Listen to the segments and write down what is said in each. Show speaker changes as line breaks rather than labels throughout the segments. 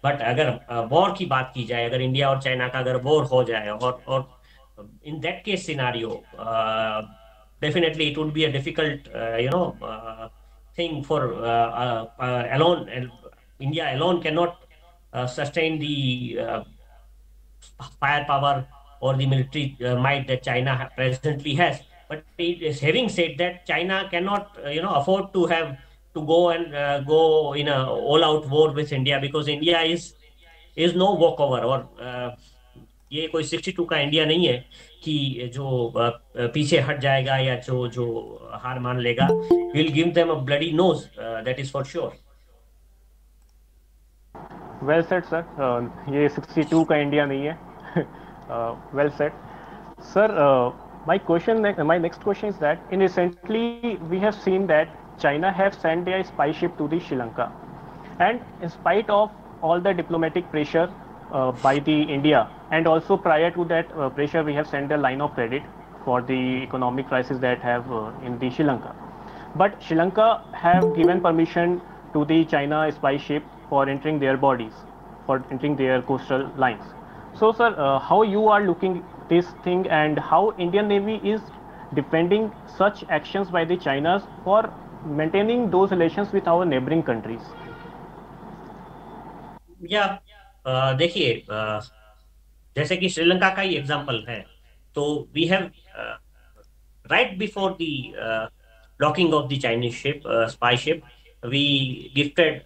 But अगर war की बात की जाए, अगर इंडिया और चाइना का अगर वॉर हो जाए, और in that case scenario, definitely it would be a difficult thing for alone. India alone cannot sustain the firepower or the military might that China presently has. But it is having said that, China cannot afford to have to go and go in a all-out war with India, because India is no walkover. और ये कोई 62 का India नहीं है कि जो पीछे हट जाएगा या जो जो हार मान लेगा. Will give them a bloody nose, that is for sure.
Well said sir, ये 62 का इंडिया नहीं है. Well said sir. My next question is that in recently we have seen that China have sent their spy ship to the Sri Lanka, and in spite of all the diplomatic pressure by the India, and also prior to that pressure we have sent a line of credit for the economic crisis that have in the Sri Lanka, but Sri Lanka have given permission to the China spy ship for entering their bodies, for entering their coastal lines. So, sir, how you are looking this thing, and how Indian Navy is defending such actions by the Chinas for maintaining those relations with our neighboring countries?
या देखिए, जैसे कि श्रीलंका का ही example है. तो we have right before the docking of the Chinese ship, spy ship, we gifted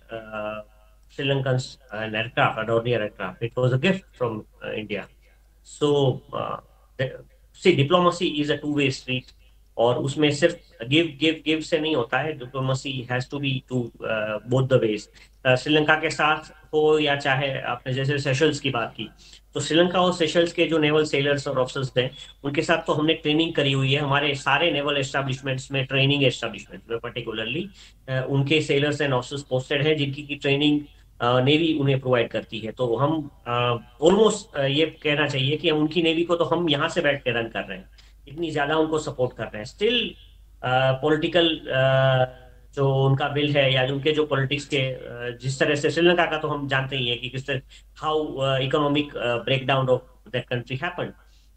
Sri Lankans an aircraft, a Dornier aircraft. It was a gift from India. So, see, diplomacy is a two-way street. और उसमें सिर्फ give give give से नहीं होता है. Diplomacy has to be to both the ways. Sri Lanka के साथ हो या चाहे आपने जैसे सेशल्स की बात की, तो श्रीलंका और सेशल्स के जो नेवल सेलर्स और ऑफिसर्स हैं, उनके साथ तो हमने ट्रेनिंग करी हुई है. हमारे सारे नेवल एस्टेब्लिशमेंट्स में, ट्रेनिंग एस्टेब्लिशमेंट में पर्टिकुलरली, उनके सेलर्स एंड ऑफिसर्स पोस्टेड हैं, जिनकी की ट्रेनिंग नेवी उन्हें प्रोवाइड करती है. तो हम ऑलमोस्ट ये कहना चाहिए कि हम उनकी नेवी को तो हम यहाँ से बैठ के रन कर रहे हैं, इतनी ज्यादा उनको सपोर्ट कर रहे हैं. स्टिल पॉलिटिकल जो उनका बिल है, या उनके जो पॉलिटिक्स के जिस तरह से श्रीलंका का तो हम जानते ही हैं कि किस तरह how economic breakdown of that country happened.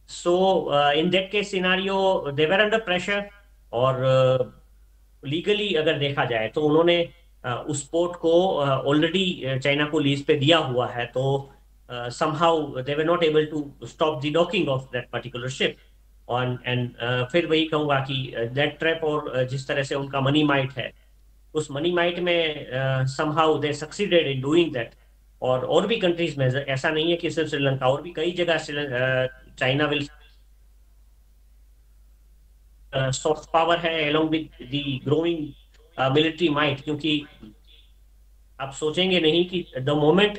So in that case scenario they were under pressure. और लीगली अगर देखा जाए तो उन्होंने उस पोर्ट को ऑलरेडी चाइना को लीज पे दिया हुआ है. तो somehow they were not able to stop the docking of that particular ship. On and फिर वही कहूंगा कि दैट ट्रैप, और जिस तरह से उनका मनी माइट है, उस मनी माइट में somehow they succeeded in doing that. और भी कंट्रीज में, ऐसा नहीं है कि सिर्फ श्रीलंका, और भी कई जगह चाइना विल सॉफ्ट पावर है along with the growing military might. क्योंकि आप सोचेंगे नहीं कि द मोमेंट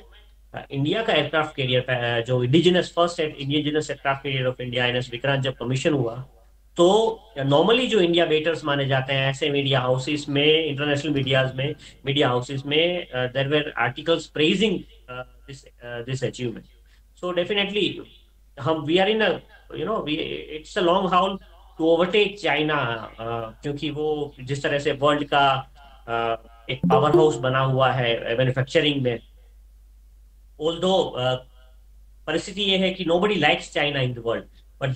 इंडिया का एयरक्राफ्ट कैरियर जो indigenous first indigenous aircraft carrier of India INS Vikrant जब कमीशन हुआ, तो नॉर्मली जो इंडिया बेटर्स माने जाते हैं ऐसे मीडिया हाउसेस में, इंटरनेशनल मीडिया हाउसेस में, there were articles praising this achievement. So definitely हम we are in a it's a long haul to overtake China. क्योंकि वो जिस तरह से वर्ल्ड का एक पावर हाउस बना हुआ है मैन्युफैक्चरिंग में. ऑल्दो परिस्थिति ये है कि nobody likes China in the world, but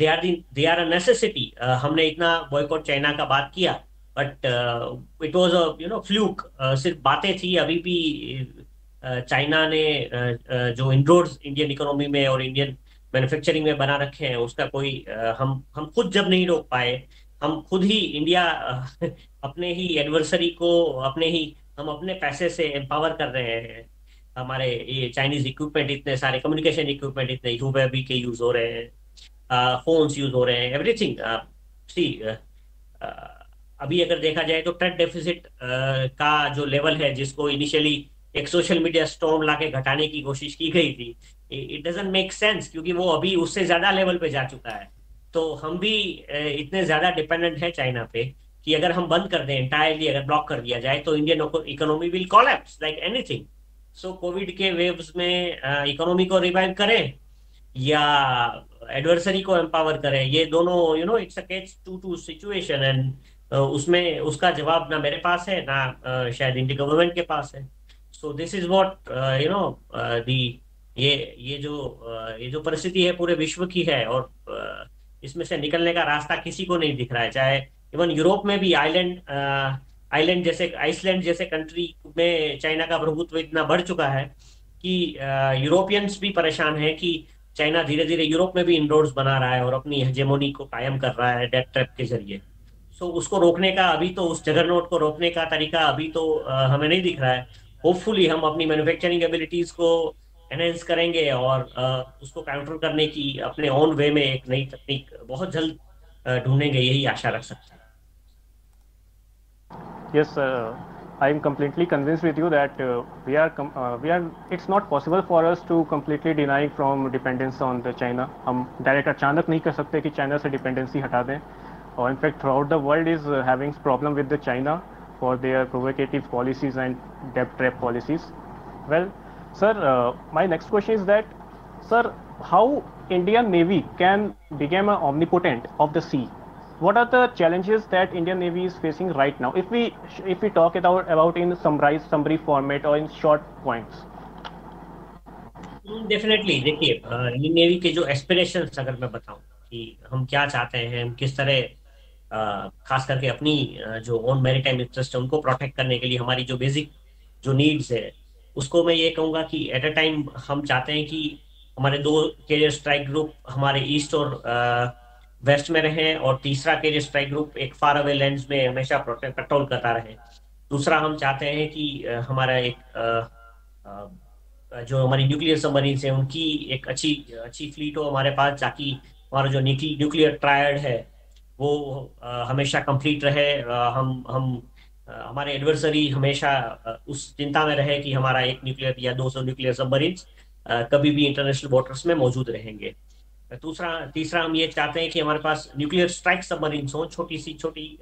they are a necessity. हमने इतना बॉयकॉट चाइना का बात किया, but it was a fluke. सिर्फ बातें थी. अभी भी चाइना ने जो इंड्रोड्स इंडियन इकोनॉमी में और इंडियन मैन्युफैक्चरिंग में बना रखे हैं, उसका कोई हम खुद जब नहीं रोक पाए, हम खुद ही इंडिया अपने ही एडवर्सरी को हम अपने पैसे से एम्पावर कर रहे हैं. हमारे ये चाइनीज इक्विपमेंट इतने सारे, कम्युनिकेशन इक्विपमेंट इतने यूएवी के यूज हो रहे हैं, फोन्स यूज हो रहे हैं, एवरीथिंग. सी, अभी अगर देखा जाए तो ट्रेड डेफिसिट का जो लेवल है, जिसको इनिशियली एक सोशल मीडिया स्टॉर्म लाके घटाने की कोशिश की गई थी, इट डजंट मेक सेंस, क्योंकि वो अभी उससे ज्यादा लेवल पे जा चुका है. तो हम भी इतने ज्यादा डिपेंडेंट है चाइना पे कि अगर हम बंद कर दें इंटायरली, अगर ब्लॉक कर दिया जाए, तो Indian economy will collapse like anything. So covid के वेव्स में इकोनॉमी को रिवाइव करें या एडवर्सरी को एम्पावर करें, ये दोनों it's a catch two two situation. And उसमें उसका जवाब ना मेरे पास है, ना शायद इंडियन गवर्नमेंट के पास है. So this is what you know the ये जो परिस्थिति है पूरे विश्व की है, और इसमें से निकलने का रास्ता किसी को नहीं दिख रहा है। चाहे इवन यूरोप में भी आइलैंड जैसे आइसलैंड जैसे कंट्री में चाइना का प्रभुत्व इतना बढ़ चुका है कि यूरोपियंस भी परेशान हैं कि चाइना धीरे धीरे यूरोप में भी इंरोड्स बना रहा है और अपनी हेजेमोनी को कायम कर रहा है डेट ट्रैप के जरिए। सो उसको रोकने का अभी तो, उस जगरनॉट को रोकने का तरीका अभी तो हमें नहीं दिख रहा है। होपफुली हम अपनी मैन्युफैक्चरिंग एबिलिटीज को एनहेंस करेंगे और उसको काउंटर करने की अपने ओन वे में एक नई तकनीक बहुत जल्द ढूंढेंगे, यही आशा रख सकते हैं।
Yes, I am completely convinced with you that it's not possible for us to completely deny from dependence on the China. हम डायरेक्ट अचानक नहीं कर सकते कि चाइना से डिपेंडेंसी हटा दें, और in fact through out the world is having problem with the China for their provocative policies and debt trap policies. Well, sir, my next question is that, sir, how Indian Navy can become an omnipotent of the sea? What are the challenges that Indian Navy is facing right now? If we talk about in summary format or in short points.
Definitely देखिए, Indian navy के जो aspirations अगर मैं बताऊं कि हम क्या चाहते हैं, हम किस तरह खास करके अपनी जो ओन मैरीटाइम इंटरेस्ट है उनको प्रोटेक्ट करने के लिए हमारी जो बेसिक जो नीड्स है, उसको मैं ये कहूँगा कि एट अ टाइम हम चाहते हैं कि हमारे दो कैरियर स्ट्राइक ग्रुप हमारे ईस्ट और वेस्ट में रहें, और तीसरा कैरियर स्ट्राइक ग्रुप एक फार अवे लैंड्स में हमेशा पेट्रोल करता रहे। दूसरा हम चाहते हैं कि हमारा जो हमारी न्यूक्लियर सबमरीन्स हैं उनकी एक अच्छी अच्छी फ्लीट हो हमारे पास, ताकि हमारा जो न्यूक्लियर ट्रायड है वो हमेशा कंप्लीट रहे। हमारे एडवर्सरी हमेशा उस चिंता में रहे कि हमारा एक न्यूक्लियर या 200 न्यूक्लियर सबमरीन्स कभी भी इंटरनेशनल वाटर्स में मौजूद रहेंगे। तीसरा हम ये चाहते हैं कि हमारे पास न्यूक्लियर स्ट्राइक सबमरीन्स हो, छोटी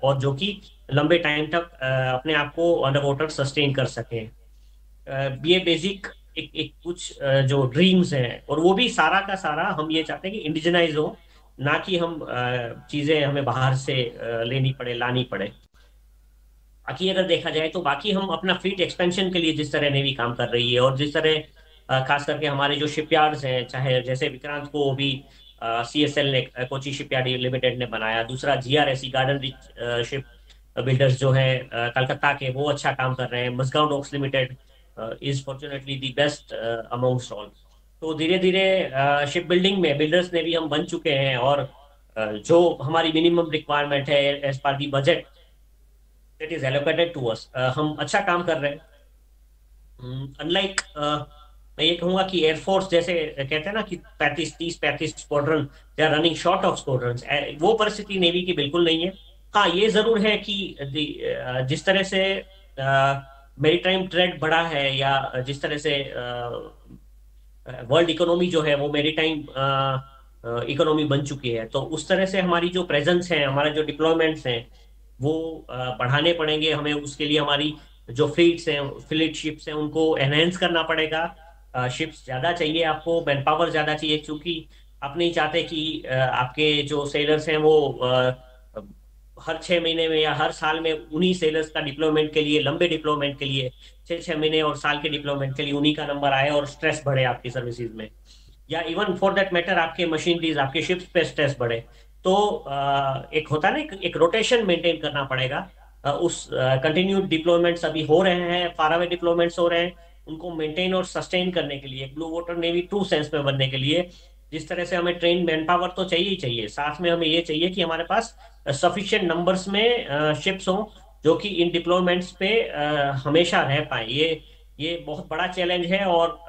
और जो कि लंबे टाइम तक अपने आप को अंडर वाटर सस्टेन कर सकें। ये बेसिक एक कुछ जो ड्रीम्स हैं, और वो भी सारा का सारा हम ये चाहते हैं कि इंडिजिनाइज हो, ना कि हम चीजें हमें बाहर से लानी पड़े। बाकी अगर देखा जाए तो बाकी हम अपना फ्लीट एक्सपेंशन के लिए जिस तरह नेवी काम कर रही है, और जिस तरह खास करके हमारे जो शिपयार्ड्स हैं, चाहे जैसे विक्रांत को भी CSL ने कोची शिपयार्ड लिमिटेड ने बनाया, दूसरा GRSE garden rich ship builders जो है कलकत्ता के, वो अच्छा काम कर रहे हैं। Mazagon docks limited is fortunately the best amongst all. तो धीरे धीरे शिप बिल्डिंग में बिल्डर्स ने भी हम बन चुके हैं, और जो हमारी मिनिमम रिक्वायरमेंट है as per the budget that is allocated to us, हम अच्छा काम कर रहे हैं। अनलाइक मैं ये कहूंगा कि एयरफोर्स जैसे कहते हैं ना कि 35 squadron they are running short of squadron, वो परिस्थिति नेवी की बिल्कुल नहीं है। हाँ, ये जरूर है कि जिस तरह से मेरीटाइम ट्रेड बढ़ा है, या जिस तरह से वर्ल्ड इकोनॉमी जो है वो मेरीटाइम इकोनॉमी बन चुकी है, तो उस तरह से हमारी जो प्रेजेंस है, हमारे जो डिप्लॉयमेंट्स हैं वो बढ़ाने पड़ेंगे हमें। उसके लिए हमारी जो फ्लीट शिप्स हैं उनको एनहेंस करना पड़ेगा। शिप्स ज्यादा चाहिए आपको, मैन पावर ज्यादा चाहिए, क्योंकि आप नहीं चाहते कि आपके जो सेलर्स हैं वो हर 6 महीने में या हर साल में उन्हीं सेलर्स का डिप्लॉयमेंट के लिए, लंबे डिप्लॉयमेंट के लिए, 6 महीने और साल के डिप्लॉयमेंट के लिए उन्हीं का नंबर आए और स्ट्रेस बढ़े आपकी सर्विसेज में, या इवन फॉर दैट मैटर आपके मशीनरीज, आपके शिप्स पे स्ट्रेस बढ़े। तो एक होता है ना, एक रोटेशन मेंटेन करना पड़ेगा। उस कंटिन्यूड डिप्लॉयमेंट्स अभी हो रहे हैं, फार अवे डिप्लॉयमेंट्स हो रहे हैं, उनको मेंटेन और सस्टेन करने के लिए, blue water navy true sense में बनने के लिए जिस तरह से हमें ट्रेन मैन पावर तो चाहिए ही चाहिए, साथ में हमें ये चाहिए कि हमारे पास सफिशिएंट नंबर्स में शिप्स हो जो कि इन डिप्लॉयमेंट्स पे हमेशा रह पाए। ये बहुत बड़ा चैलेंज है, और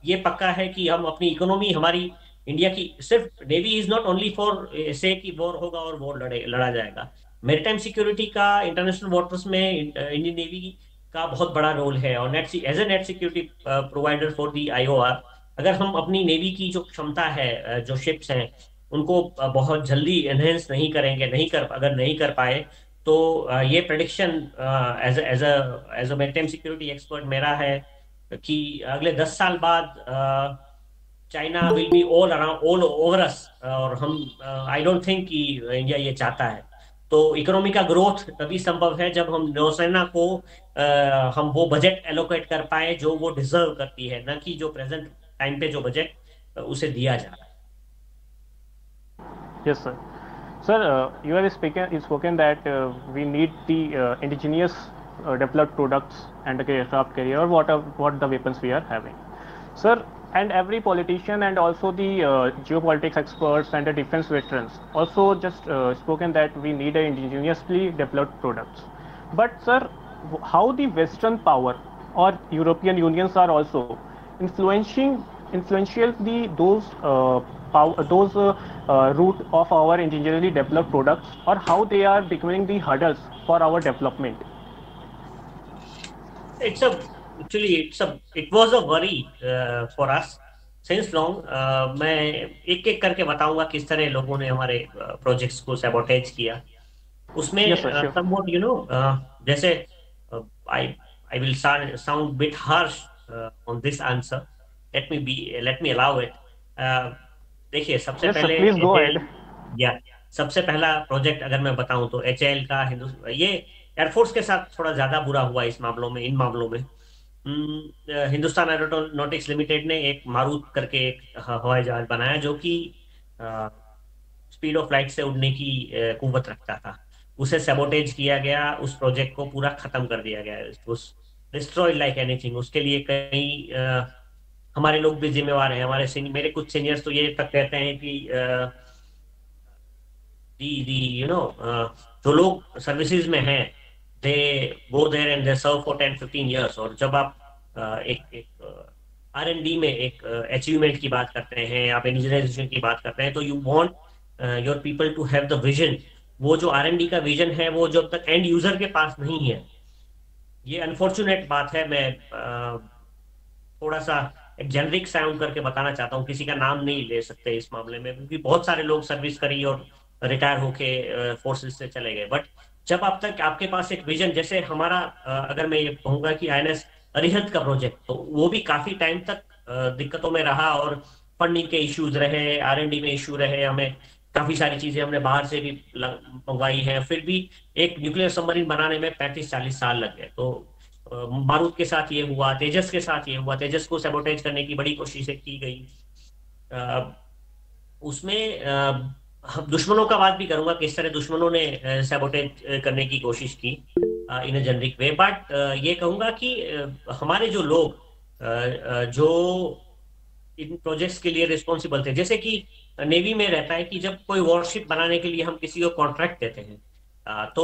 ये पक्का है कि हम अपनी इकोनॉमी, हमारी इंडिया की, सिर्फ navy is not only for से कि वॉर होगा और वॉर लड़ा जाएगा। मेरीटाइम सिक्योरिटी का इंटरनेशनल वाटर्स में इंडियन नेवी का बहुत बड़ा रोल है, और as a net security provider for the IOR, अगर हम अपनी नेवी की जो क्षमता है, जो शिप्स हैं, उनको बहुत जल्दी एनहेंस नहीं करेंगे, अगर नहीं कर पाए, तो ये prediction as a maritime security expert मेरा है कि अगले 10 साल बाद China will be all over us, और हम आई डोंट थिंक कि इंडिया ये चाहता है। तो इकोनॉमी का ग्रोथ तभी संभव है जब हम नौसेना को हम वो बजट एलोकेट कर पाए जो वो डिजर्व करती है, न कि जो प्रेजेंट टाइम पे जो बजट उसे दिया जा रहा है।
Yes, sir. Sir, you have spoken that we need the indigenous developed products and the aircraft carrier, or what the weapons we are having. Sir, and every politician and also the geopolitics experts and the defense veterans also just spoken that we need a indigenously developed products. But sir, how the Western power or European unions are also influential the those route of our indigenously developed products, or how they are becoming the hurdles for our development.
It's a actually it was a worry for us since long. मैं एक एक करके बताऊंगा किस तरह लोगों ने हमारे प्रोजेक्ट्स को सैबोटेज किया। उसमें
Yes, sir. Sure.
somewhat जैसे I I will sound bit harsh on this answer. Let me allow it. देखिए सबसे
Yes, sir.
पहले
Please go
HAL,
ahead.
या सबसे पहला प्रोजेक्ट अगर मैं बताऊं तो HAL का ये एयरफोर्स के साथ थोड़ा ज्यादा बुरा हुआ इस मामलों में, इन मामलों में। हिंदुस्तान एरोनॉटिक्स लिमिटेड ने एक मारुत करके एक हवाई जहाज बनाया जो कि स्पीड ऑफ लाइट से उड़ने की कुव्वत रखता था। उसे सैबोटेज किया गया, उस प्रोजेक्ट को पूरा खत्म कर दिया गया, उस डिस्ट्रॉयड लाइक एनीथिंग। उसके लिए कई हमारे लोग भी जिम्मेवार हैं। मेरे कुछ सीनियर्स तो ये तक कहते हैं कि दी जो लोग सर्विसेज में हैं they go there and they serve for 10-15 years। और जब आप एक R&D में एक अचीवमेंट की बात करते हैं, आप इंजीनियराइजेशन की बात करते हैं, तो you want your people to have the vision. वो जो R&D का विजन है वो जब तक एंड यूजर के पास नहीं है, ये अनफॉर्चुनेट बात है। मैं थोड़ा सा एक जेनरिक साउंड करके बताना चाहता हूँ, किसी का नाम नहीं ले सकते इस मामले में, क्योंकि बहुत सारे लोग सर्विस करी और रिटायर होके फोर्सेस से चले गए। बट जब आप तक आपके पास एक विजन, जैसे हमारा अगर मैं ये कहूंगा कि INS अरिहंत का प्रोजेक्ट, तो वो भी काफी टाइम तक दिक्कतों में रहा और फंडिंग के इश्यूज रहे, R&D में इश्यू रहे, हमें काफी सारी चीजें हमने बाहर से भी मंगवाई हैं, फिर भी एक न्यूक्लियर सबमरीन बनाने में 35-40 साल लग गए। तो मारुत के साथ ये हुआ, तेजस के साथ ये हुआ, तेजस को सैबोटेज करने की बड़ी कोशिशें की गई। उसमें हम दुश्मनों का बात भी करूंगा, किस तरह दुश्मनों ने सैबोटेज करने की कोशिश की इन अ जेनरिक वे। बट ये कहूंगा कि हमारे जो लोग जो इन प्रोजेक्ट्स के लिए रिस्पॉन्सिबल थे, जैसे कि नेवी में रहता है कि जब कोई वॉरशिप बनाने के लिए हम किसी को कॉन्ट्रैक्ट देते हैं, तो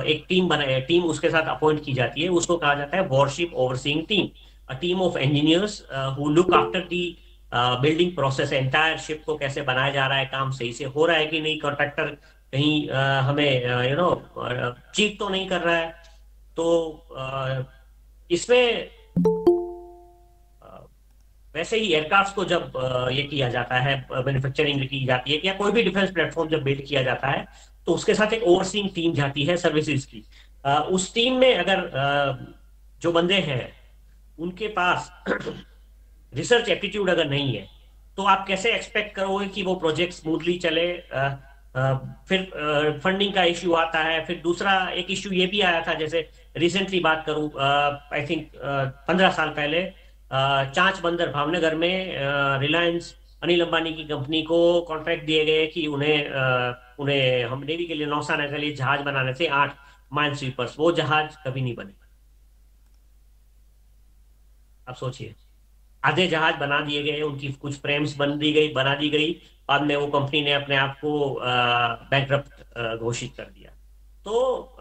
एक टीम उसके साथ अपॉइंट की जाती है, उसको कहा जाता है worship overseeing team. A team of engineers who look after the building process, entire ship को कैसे बनाया जा रहा है, काम सही से हो रहा है कि नहीं, कॉन्ट्रैक्टर कहीं हमें चीट तो नहीं कर रहा है। तो इसमें वैसे ही एयरक्राफ्ट को जब ये किया जाता है, मैन्युफैक्चरिंग की जाती है, या कोई भी डिफेंस प्लेटफॉर्म जब बिल्ड किया जाता है, तो उसके साथ एक ओवरसीइंग टीम जाती है सर्विसेज की। उस टीम में अगर जो बंदे हैं उनके पास रिसर्च एप्टीट्यूड अगर नहीं है, तो आप कैसे एक्सपेक्ट करोगे कि वो प्रोजेक्ट स्मूथली चले। फिर फंडिंग का इश्यू आता है। फिर दूसरा एक इश्यू ये भी आया था, जैसे रिसेंटली बात करूं, आई थिंक 15 साल पहले चांच बंदर भावनगर में रिलायंस अनिल अंबानी की कंपनी को कॉन्ट्रैक्ट दिए गए कि उन्हें हम नेवी के लिए, नौसेना के लिए जहाज बनाने थे 8 माइन स्वीपर्स। वो जहाज कभी नहीं बने। आप सोचिए, आधे जहाज बना दिए गए, उनकी कुछ फ्रेम्स बना दी गई, बाद में वो कंपनी ने अपने आप को बैंकरप्ट घोषित कर दिया। तो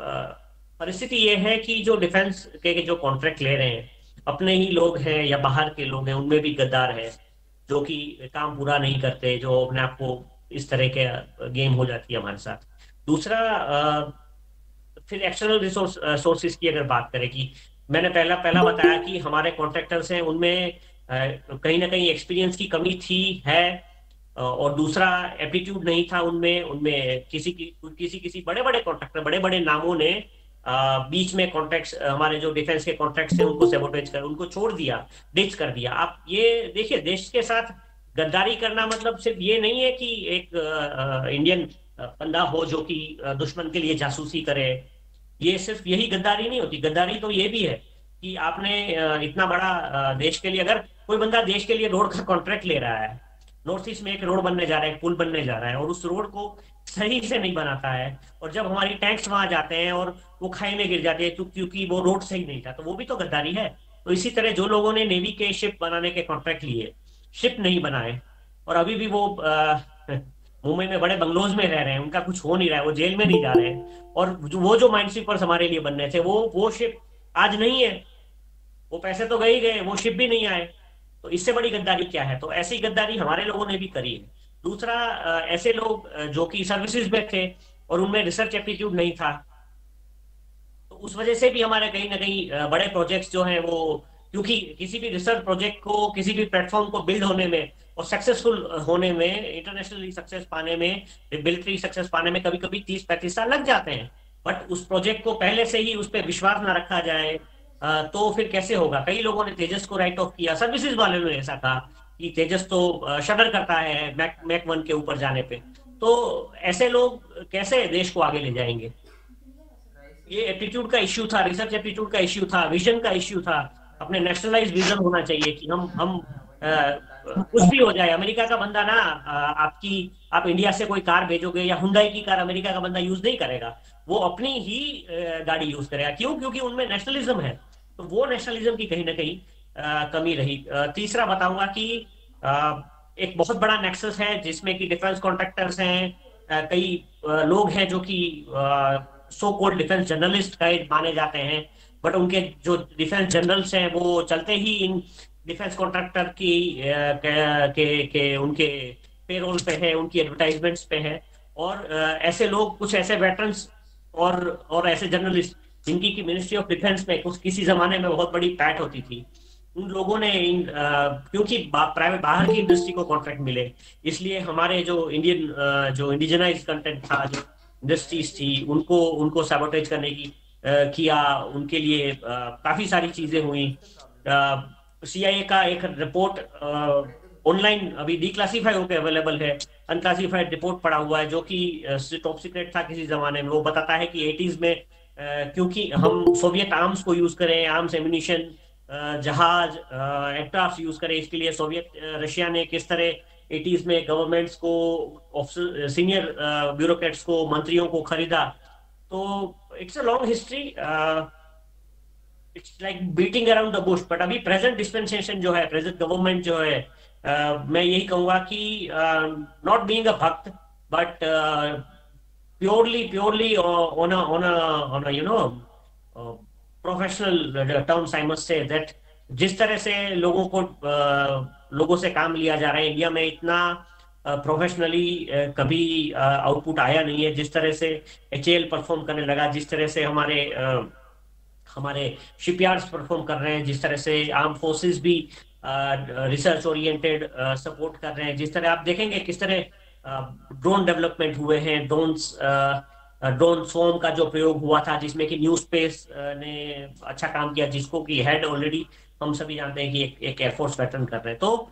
परिस्थिति ये है कि जो डिफेंस के जो कॉन्ट्रैक्ट ले रहे हैं, अपने ही लोग हैं या बाहर के लोग हैं, उनमें भी गद्दार है जो कि काम पूरा नहीं करते, जो अपने आप को इस तरह के गेम हो जाती है हमारे साथ। दूसरा फिर एक्सटर्नल रिसोर्स सोर्सेज की अगर बात करें, कि मैंने पहला बताया कि हमारे कॉन्ट्रैक्टर्स हैं, उनमें कहीं ना कहीं एक्सपीरियंस की कमी थी है, और दूसरा एप्टीट्यूड नहीं था उनमें किसी बड़े बड़े कॉन्ट्रैक्टर, बड़े बड़े नामों ने बीच में कॉन्ट्रैक्ट्स, हमारे जो डिफेंस के कॉन्ट्रैक्ट्स हैं उनको सैबोटेज कर, उनको छोड़ दिया, डिच कर दिया। आप ये देखिए, देश के साथ गद्दारी करना मतलब सिर्फ ये नहीं है कि एक इंडियन बंदा हो जो कि दुश्मन के लिए जासूसी करे। ये सिर्फ यही गद्दारी नहीं होती, गद्दारी तो ये भी है कि आपने इतना बड़ा देश के लिए, अगर कोई बंदा देश के लिए रोड का कॉन्ट्रैक्ट ले रहा है, नॉर्थ ईस्ट में एक रोड बनने जा रहा है, एक पुल बनने जा रहा है, और उस रोड को सही से नहीं बनाता है, और जब हमारी टैंक्स वहां जाते हैं और वो खाई में गिर जाते हैं क्योंकि वो रोड सही नहीं था, तो वो भी तो गद्दारी है। तो इसी तरह जो लोगों ने नेवी के शिप बनाने के कॉन्ट्रैक्ट लिए, शिप नहीं बनाए, और अभी भी वो मुंबई में बड़े बंगलोज में रह रहे हैं, उनका कुछ हो नहीं रहा है, वो जेल में नहीं जा रहे हैं, और वो जो माइंड स्वीपर्स हमारे लिए बनने थे, वो शिप आज नहीं है, वो पैसे तो गए ही गए, वो शिप भी नहीं आए। तो इससे बड़ी गद्दारी क्या है? तो ऐसी गद्दारी हमारे लोगों ने भी करी है। दूसरा, ऐसे लोग जो कि सर्विसेज में थे और उनमें रिसर्च एप्टीट्यूड नहीं था, तो उस वजह से भी हमारे कहीं ना कहीं बड़े प्रोजेक्ट्स जो हैं वो, क्योंकि किसी भी रिसर्च प्रोजेक्ट को, किसी भी प्लेटफॉर्म को बिल्ड होने में और सक्सेसफुल होने में, इंटरनेशनली सक्सेस पाने में, मिलिट्री सक्सेस पाने में कभी कभी 30-35 साल लग जाते हैं। बट उस प्रोजेक्ट को पहले से ही उस पर विश्वास ना रखा जाए तो फिर कैसे होगा? कई लोगों ने तेजस को राइट ऑफ किया, सर्विसेज वाले ने ऐसा कहा कि तेजस तो शडर करता है मैक 1 के ऊपर जाने पे। तो ऐसे लोग कैसे देश को आगे ले जाएंगे? ये एप्टीट्यूड का इश्यू था, रिसर्च एप्टीट्यूड का इश्यू था, विजन का इश्यू था। अपने नेशनलाइज विजन होना चाहिए कि हम कुछ भी हो जाए, अमेरिका का बंदा ना आप इंडिया से कोई कार भेजोगे या हुंडई की कार अमेरिका का बंदा यूज नहीं करेगा, वो अपनी ही गाड़ी यूज करेगा। क्यों? क्योंकि उनमें नेशनलिज्म है। तो वो नेशनलिज्म की कहीं ना कहीं कमी रही। तीसरा बताऊंगा कि एक बहुत बड़ा नेक्सस है जिसमें कि डिफेंस कॉन्ट्रैक्टर्स हैं, कई लोग हैं जो कि सो कॉल्ड डिफेंस जर्नलिस्ट कहे माने जाते हैं, बट उनके जो डिफेंस जर्नल्स हैं वो चलते ही इन डिफेंस कॉन्ट्रैक्टर की के उनके पेरोल पे है, उनकी एडवर्टाइजमेंट्स पे है। और ऐसे लोग, कुछ ऐसे वेटरन्स और ऐसे जर्नलिस्ट जिनकी की मिनिस्ट्री ऑफ डिफेंस में कुछ किसी जमाने में बहुत बड़ी पैठ होती थी, उन लोगों ने क्योंकि प्राइवेट बाहर की इंडस्ट्री को कॉन्ट्रैक्ट मिले, इसलिए हमारे जो इंडियन जो इंडिजनाइज कंटेंट था, जो इंडस्ट्रीज थी, उनको उनको सैबोटेज करने की किया। उनके लिए काफी सारी चीजें हुई। सीआईए का एक रिपोर्ट ऑनलाइन अभी डिक्लासिफाई होकर अवेलेबल है, अनक्लासिफाइड रिपोर्ट पड़ा हुआ है, जो कि टॉप सीक्रेट था किसी जमाने में। वो बताता है कि 80s में क्योंकि हम सोवियत आर्म्स को यूज करें, आर्म्स एम्यूनिशन, जहाज, एयरक्राफ्ट यूज करें, इसके लिए सोवियत रशिया ने किस तरह 80s में गवर्नमेंट्स को, सीनियर ब्यूरोक्रेट्स को, मंत्रियों को खरीदा। तो it's a long history, it's like beating around the Bush. But अभी प्रेजेंट डिस्पेंसेशन जो है, प्रेजेंट गवर्नमेंट जो है, मैं यही कहूंगा कि नॉट बीइंग अ भक्त, but purely on a professional terms, I must say that जिस तरह से लोगों से काम लिया जा रहा है इंडिया में, इतना प्रोफेशनली कभी आउटपुट आया नहीं है। जिस तरह से एचएएल परफॉर्म करने लगा, जिस तरह से हमारे शिपयार्ड्स परफॉर्म कर रहे हैं, जिस तरह से आर्म फोर्सेस भी रिसर्च ओरिएंटेड सपोर्ट कर रहे हैं, जिस तरह आप देखेंगे किस तरह ड्रोन डेवलपमेंट हुए हैं, ड्रोन स्वॉर्म का जो प्रयोग हुआ था, जिसमें कि न्यू स्पेस ने अच्छा काम किया, जिसको कि हेड ऑलरेडी हम सभी जानते हैं कि एक एयरफोर्स वेटरन कर रहे हैं। तो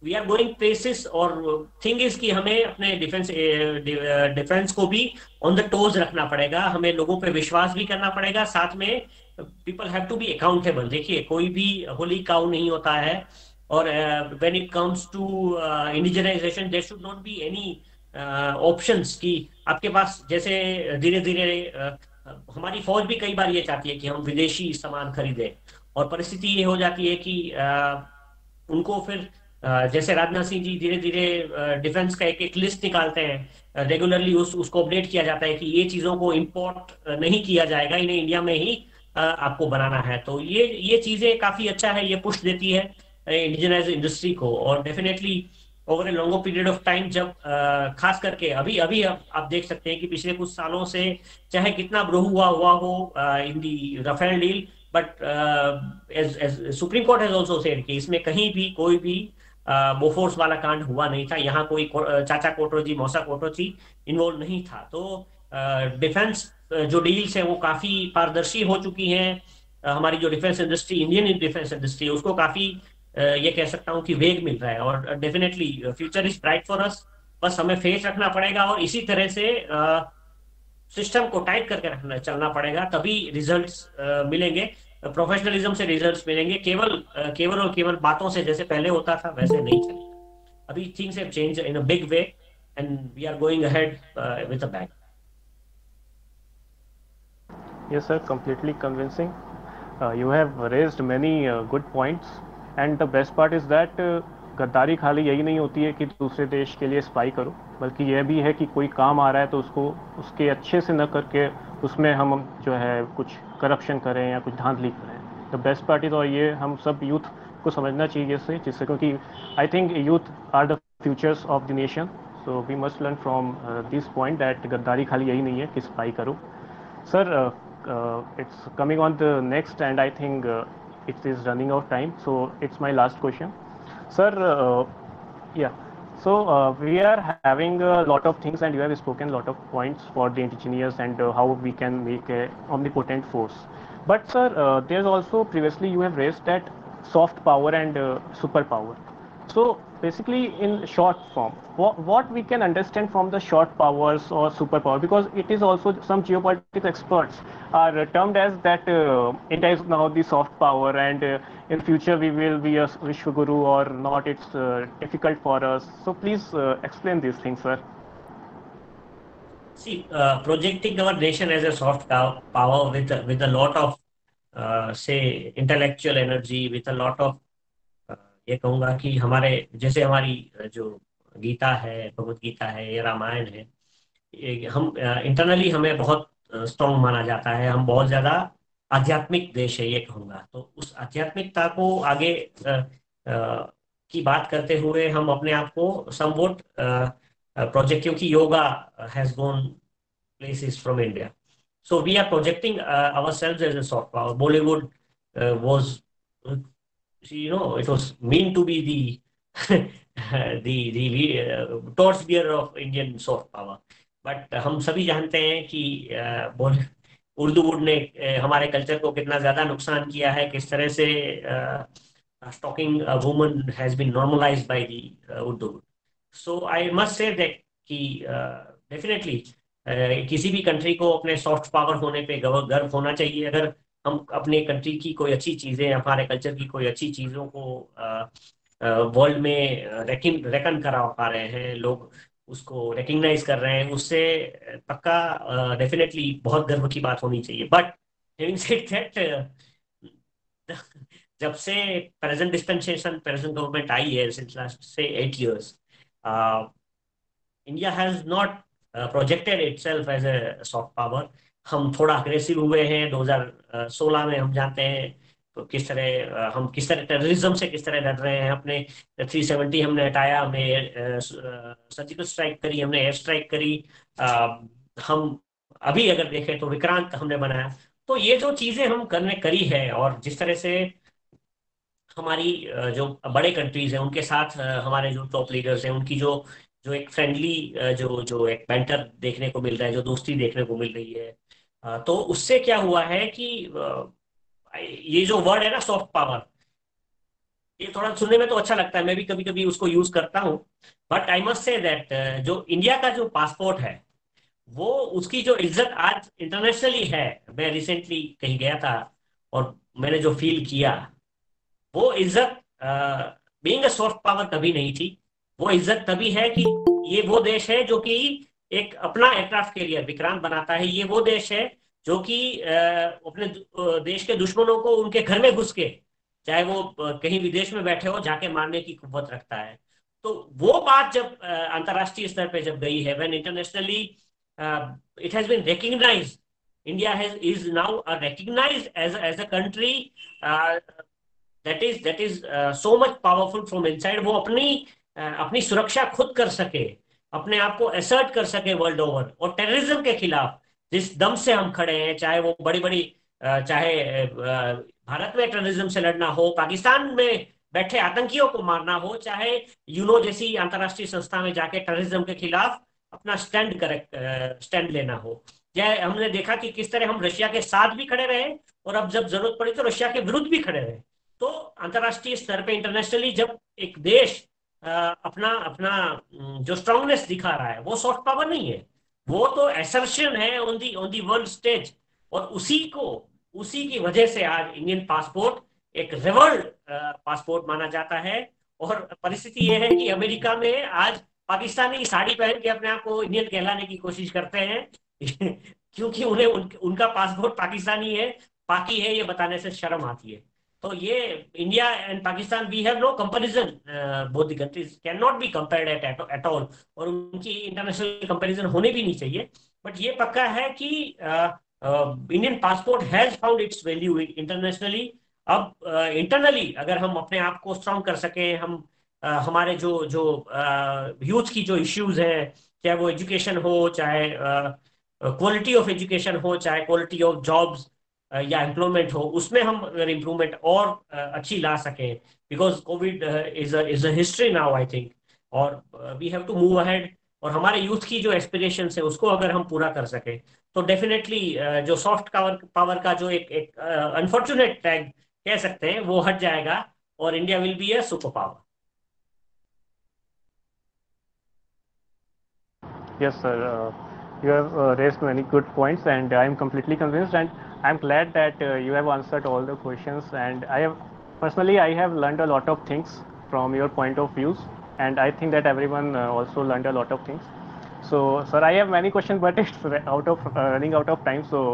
वी आर गोइंग प्लेसेस, और थिंग इज कि हमें अपने डिफेंस को भी ऑन द टोज रखना पड़ेगा, हमें लोगों पे विश्वास भी करना पड़ेगा, साथ में people have to be accountable. देखिए, कोई भी होली काउ नहीं होता है, और when it comes to indigenisation there should not be any options कि आपके पास, जैसे धीरे धीरे हमारी फौज भी कई बार ये चाहती है कि हम विदेशी सामान खरीदें, और परिस्थिति ये हो जाती है कि उनको फिर जैसे राजनाथ सिंह जी धीरे धीरे डिफेंस का एक लिस्ट निकालते हैं, रेगुलरली उसको अपडेट किया जाता है कि ये चीजों को इंपोर्ट नहीं किया जाएगा, इन्हें इंडिया में ही आपको बनाना है। तो ये चीजें काफी अच्छा है, ये पुश देती है इंडिजिनाइज इंडस्ट्री को। और definitely over a longer period of time, जब खास करके अभी आप देख सकते हैं कि पिछले कुछ सालों से चाहे कितना ब्रोह हुआ हो in the Rafale deal, but supreme court has also said कि इसमें कहीं भी कोई भी बोफोर्स वाला कांड हुआ नहीं था, यहाँ कोई चाचा कोटरोजी, मौसा कोटरोजी इन्वॉल्व नहीं था। तो डिफेंस जो डील्स है वो काफी पारदर्शी हो चुकी हैं। हमारी जो defence industry, Indian defence industry, उसको काफी ये कह सकता हूँ कि वेग मिल रहा है, और definitely future is bright for us. बस हमें फेस रखना पड़ेगा और इसी तरह से सिस्टम को टाइट करके रखना चलना पड़ेगा, तभी रिजल्ट्स मिलेंगे। प्रोफेशनलिज्म से रिजल्ट्स मिलेंगे। केवल और केवल बातों से जैसे पहले होता था वैसे नहीं चलेगा। अभी things have change in a big way and we are going ahead with a bang.
Yes, sir, completely convincing. You have raised many good points, and the best part is that गद्दारी खाली यही नहीं होती है कि दूसरे देश के लिए स्पाई करो, बल्कि यह भी है कि कोई काम आ रहा है तो उसको उसके अच्छे से न करके उसमें हम जो है कुछ करप्शन करें या कुछ धांधली करें। द बेस्ट पार्ट इज, और ये हम सब यूथ को समझना चाहिए इससे, जिससे क्योंकि I think youth are the futures of the nation, so we must learn from this point that गद्दारी खाली यही नहीं है कि स्पाई करो। Sir, it's coming on the next, and I think it is running out of time. So it's my last question, sir. Yeah. So we are having a lot of things, and you have spoken a lot of points for the indigenous and how we can make a omnipotent force. But sir, there's also previously you have raised that soft power and superpower. So basically, in short form, what we can understand from the short powers or superpower, because it is also some geopolitics experts are termed as that India is now the soft power, and in future we will be a Vishwaguru or not. It's difficult for us. So please explain these things, sir.
See, projecting our nation as a soft power with a lot of say intellectual energy, with a lot of ये कहूंगा कि हमारे जैसे हमारी जो गीता है, भगवत गीता है, ये रामायण है, ये हम इंटरनली हमें बहुत स्ट्रांग माना जाता है। हम बहुत ज्यादा आध्यात्मिक देश है ये कहूंगा। तो उस आध्यात्मिकता को आगे की बात करते हुए हम अपने आप को समवोट प्रोजेक्ट, क्योंकि yoga has gone places from India. So we are projecting ourselves as a soft power. Bollywood was, it was mean to be the torch bearer of Indian soft power. But हम सभी जानते हैं कि उर्दू वुड ने हमारे culture को कितना ज्यादा नुकसान किया है, किस तरह से stalking a woman has been normalized by the Urdu. So I must say that कि डेफिनेटली किसी भी कंट्री को अपने सॉफ्ट पावर होने पे गर्व होना चाहिए। अगर हम अपने कंट्री की कोई अच्छी चीजें, हमारे कल्चर की कोई अच्छी चीजों को वर्ल्ड में रेकन करा पा रहे हैं, लोग उसको रिकग्नाइज कर रहे हैं, उससे पक्का डेफिनेटली बहुत गर्व की बात होनी चाहिए। बट हैविंग सेड दैट, जब से प्रेजेंट डिस्पेंसेशन, प्रेजेंट गवर्नमेंट आई है, सिंस लास्ट से 8 years, India has not projected itself as a soft power. हम थोड़ा अग्रेसिव हुए हैं 2016 में। हम जानते हैं तो किस तरह हम किस तरह टेररिज्म से किस तरह लड़ रहे हैं। अपने 370 हमने हटाया, हमने सर्जिकल स्ट्राइक करी, हमने एयर स्ट्राइक करी। हम अभी अगर देखें तो विक्रांत हमने बनाया। तो ये जो चीजें हम करने करी है, और जिस तरह से हमारी जो बड़े कंट्रीज हैं उनके साथ हमारे जो टॉप लीडर्स हैं उनकी जो जो एक फ्रेंडली जो जो एक बैंटर देखने को मिल रहा है, जो दोस्ती देखने को मिल रही है, तो उससे क्या हुआ है कि ये जो वर्ड है ना सॉफ्ट पावर, ये थोड़ा सुनने में तो अच्छा लगता है, मैं भी कभी कभी उसको यूज करता हूँ। But I must say that जो इंडिया का जो पासपोर्ट है, वो उसकी जो इज्जत आज इंटरनेशनली है। मैं रिसेंटली कहीं गया था और मैंने जो फील किया, वो इज्जत बीइंग अ सॉफ्ट पावर कभी नहीं थी। वो इज्जत तभी है कि ये वो देश है जो कि एक अपना एयरक्राफ्ट कैरियर विक्रांत बनाता है। ये वो देश है जो कि अपने देश के दुश्मनों को उनके घर में घुस के, चाहे वो कहीं विदेश में बैठे हो, जाके मारने की कुव्वत रखता है। तो वो बात जब अंतर्राष्ट्रीय स्तर पे जब गई है, when internationally it has been recognised, India has is now recognized as a country that is so much powerful from inside। वो अपनी सुरक्षा खुद कर सके, अपने आप को असर्ट कर सके वर्ल्ड ओवर। और टेररिज्म के खिलाफ जिस दम से हम खड़े हैं, चाहे वो बड़ी बड़ी चाहे भारत में टेररिज्म से लड़ना हो, पाकिस्तान में बैठे आतंकियों को मारना हो, चाहे यूनो जैसी अंतर्राष्ट्रीय संस्था में जाके टेररिज्म के खिलाफ अपना स्टैंड लेना हो। या हमने देखा कि किस तरह हम रशिया के साथ भी खड़े रहे, और अब जब जरूरत पड़ी तो रशिया के विरुद्ध भी खड़े रहे। तो अंतर्राष्ट्रीय स्तर पे इंटरनेशनली जब एक देश अपना अपना जो स्ट्रांगनेस दिखा रहा है वो सॉफ्ट पावर नहीं है, वो तो एसर्शन है ऑन दी वर्ल्ड स्टेज। और उसी की वजह से आज इंडियन पासपोर्ट एक रिवर्ल्ड पासपोर्ट माना जाता है। और परिस्थिति ये है कि अमेरिका में आज पाकिस्तानी साड़ी पहन के अपने आप को इंडियन कहलाने की कोशिश करते हैं क्योंकि उन्हें उनका पासपोर्ट पाकिस्तानी है, पाकि है, ये बताने से शर्म आती है। तो ये India and Pakistan, we have no comparison, both the countries can not be compared at all, और उनकी इंटरनेशनल कंपैरिजन होने भी नहीं चाहिए। बट ये पक्का है कि Indian passport has found it's value internationally. अब इंटरनली अगर हम अपने आप को स्ट्रांग कर सकें, हम हमारे जो जो यूथ की जो इश्यूज हैं, चाहे वो एजुकेशन हो, चाहे क्वालिटी ऑफ एजुकेशन हो, चाहे क्वालिटी ऑफ जॉब्स या एम्प्लॉयमेंट हो, उसमें हम अगर इम्प्रूवमेंट और अच्छी ला सकें, because covid is a history now I think, और we have to move ahead. और हमारे यूथ की जो एस्पिरेशंस है उसको अगर हम पूरा कर सकें, तो डेफिनेटली जो सॉफ्ट पावर पावर का जो एक एक अनफॉर्चुनेट टैग कह सकते हैं वो हट जाएगा, और India will be a super power.
Yes, sir. You have raised many good points, and I am completely convinced. And I'm glad that you have answered all the questions. And I have personally, I have learned a lot of things from your point of views, and I think that everyone also learned a lot of things. So, sir, I have many questions, but it's out of running out of time. So,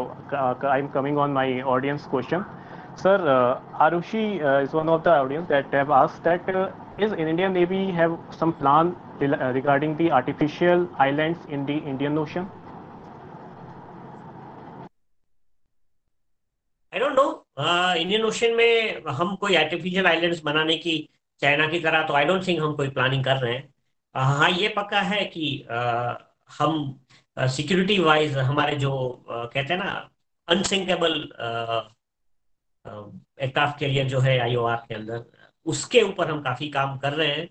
I'm coming on my audience question. Sir, Arushi is one of the audience that have asked that is Indian Navy have some plan regarding the artificial islands in the Indian Ocean?
I don't know, Indian ocean में हम कोई artificial islands बनाने की China की तरह तो आई don't think हम कोई प्लानिंग कर रहे हैं। हाँ, ये पक्का है कि हम सिक्योरिटी वाइज हमारे जो कहते हैं ना अनसिंकेबल एयरक्राफ्ट कैरियर जो है आईओआर के अंदर, उसके ऊपर हम काफी काम कर रहे हैं।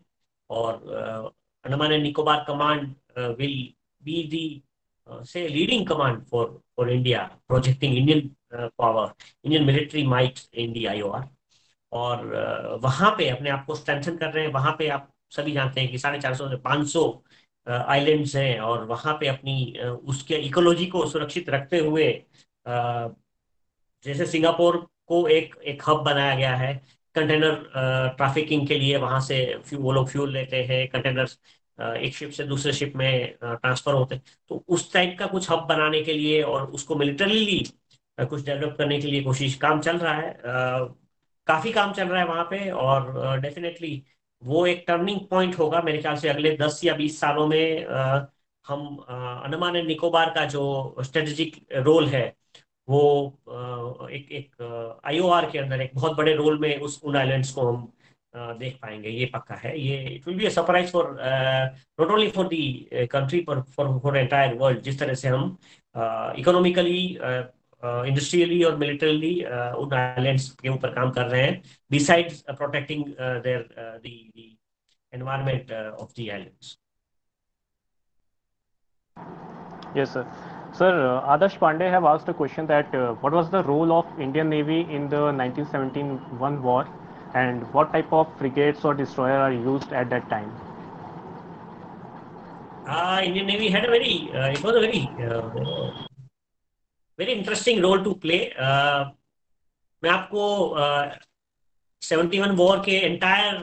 और Andaman and Nicobar command will be the say leading command for India, projecting Indian power, Indian military might in the IOR। और वहां पे अपने आप को स्ट्रेंथन कर रहे हैं। वहां पे आप सभी जानते हैं कि 450 से 500 आइलैंड्स हैं, और वहां पे अपनी उसके इकोलॉजी को सुरक्षित रखते हुए जैसे सिंगापुर को एक एक हब बनाया गया है कंटेनर ट्रैफिकिंग के लिए। वहां से वो लोग फ्यूल लेते हैं, कंटेनर्स एक शिप से दूसरे शिप में ट्रांसफर होते हैं। तो उस टाइप का कुछ हब बनाने के लिए और उसको मिलिटरीली कुछ डेवलप करने के लिए कोशिश काम चल रहा है, काफी काम चल रहा है वहां पे। और डेफिनेटली वो एक टर्निंग पॉइंट होगा मेरे ख्याल से अगले 10 या 20 सालों में। हम अंडमान एंड निकोबार का जो स्ट्रेटेजिक रोल है वो एक एक आईओआर के अंदर एक बहुत बड़े रोल में उस उन आइलैंड्स को हम देख पाएंगे, ये पक्का है। ये it will be a surprise for not only for the country पर फॉर एंटायर वर्ल्ड, जिस तरह से हम इकोनॉमिकली, इंडस्ट्रियली और मिलिटरीली उन आइलैंड्स के ऊपर काम कर रहे हैं, besides protecting there the environment of the islands.
Yes, sir. Sir, Adarsh Pandey have asked a question that what was the role of Indian Navy in the 1971 war, and what type of frigates or destroyer are used at that time?
Indian Navy had a very it was a very interesting role to play। मैं आपको 71 war के entire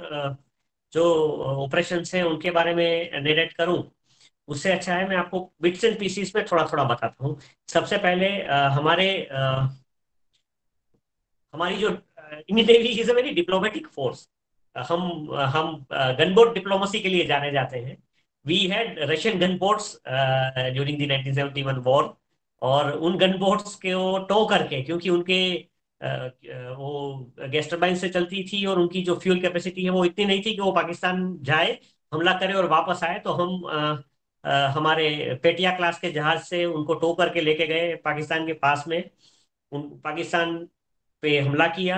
जो operation हैं उनके बारे में narrate करूं, उससे अच्छा है मैं आपको बिट्स एंड पीसीस में थोड़ा थोड़ा बताता हूं। सबसे पहले हमारी जो Indian navy is a very diplomatic force. हम गनबोट डिप्लोमेसी के लिए जाने जाते हैं। We had Russian gun boats during the 1971 war, और उन गन बोट्स को टो करके, क्योंकि उनके वो गैस टरबाइन से चलती थी और उनकी जो फ्यूल कैपेसिटी है वो इतनी नहीं थी कि वो पाकिस्तान जाए, हमला करे और वापस आए, तो हम हमारे पेटिया क्लास के जहाज से उनको टो करके लेके गए पाकिस्तान के पास में। उन पाकिस्तान पे हमला किया,